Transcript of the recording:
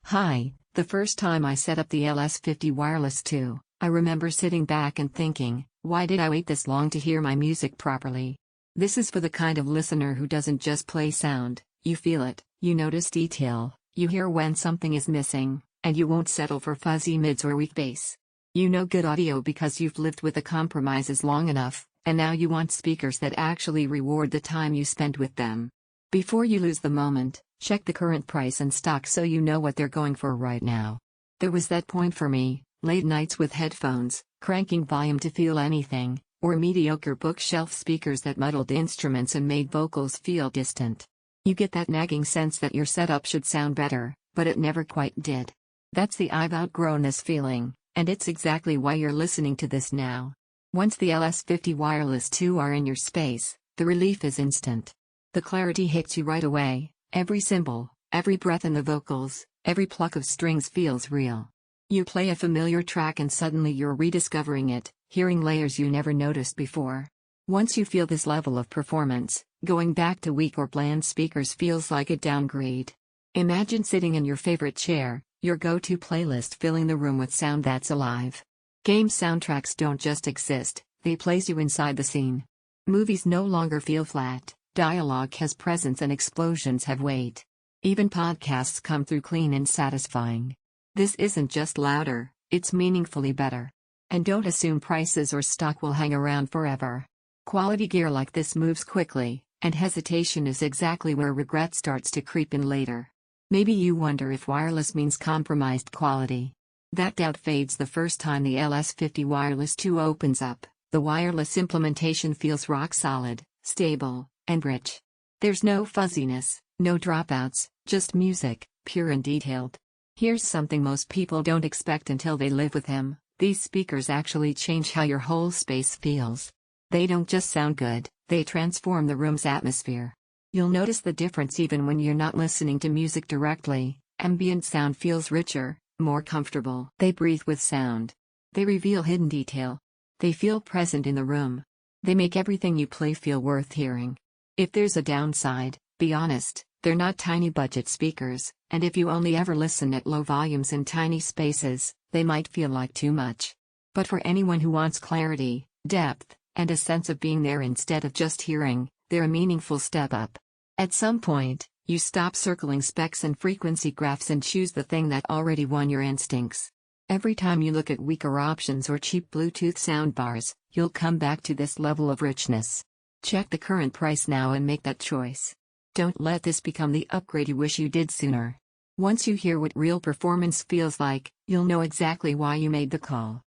Hi, the first time I set up the LS50 Wireless II, I remember sitting back and thinking, why did I wait this long to hear my music properly? This is for the kind of listener who doesn't just play sound, you feel it, you notice detail, you hear when something is missing, and you won't settle for fuzzy mids or weak bass. You know good audio because you've lived with the compromises long enough, and now you want speakers that actually reward the time you spent with them. Before you lose the moment, check the current price and stock so you know what they're going for right now. There was that point for me, late nights with headphones, cranking volume to feel anything, or mediocre bookshelf speakers that muddled instruments and made vocals feel distant. You get that nagging sense that your setup should sound better, but it never quite did. That's the "I've outgrown this" feeling, and it's exactly why you're listening to this now. Once the LS50 Wireless II are in your space, the relief is instant. The clarity hits you right away. Every cymbal, every breath in the vocals, every pluck of strings feels real. You play a familiar track and suddenly you're rediscovering it, hearing layers you never noticed before. Once you feel this level of performance, going back to weak or bland speakers feels like a downgrade. Imagine sitting in your favorite chair, your go-to playlist filling the room with sound that's alive. Game soundtracks don't just exist, they place you inside the scene. Movies no longer feel flat. Dialogue has presence and explosions have weight. Even podcasts come through clean and satisfying. This isn't just louder, it's meaningfully better. And don't assume prices or stock will hang around forever. Quality gear like this moves quickly, and hesitation is exactly where regret starts to creep in later. Maybe you wonder if wireless means compromised quality. That doubt fades the first time the LS50 Wireless II opens up. The wireless implementation feels rock solid, stable, and rich. There's no fuzziness, no dropouts, just music, pure and detailed. Here's something most people don't expect until they live with him: these speakers actually change how your whole space feels. They don't just sound good, they transform the room's atmosphere. You'll notice the difference even when you're not listening to music directly. Ambient sound feels richer, more comfortable. They breathe with sound. They reveal hidden detail. They feel present in the room. They make everything you play feel worth hearing. If there's a downside, be honest, they're not tiny budget speakers, and if you only ever listen at low volumes in tiny spaces, they might feel like too much. But for anyone who wants clarity, depth, and a sense of being there instead of just hearing, they're a meaningful step up. At some point, you stop circling specs and frequency graphs and choose the thing that already won your instincts. Every time you look at weaker options or cheap Bluetooth soundbars, you'll come back to this level of richness. Check the current price now and make that choice. Don't let this become the upgrade you wish you did sooner. Once you hear what real performance feels like, you'll know exactly why you made the call.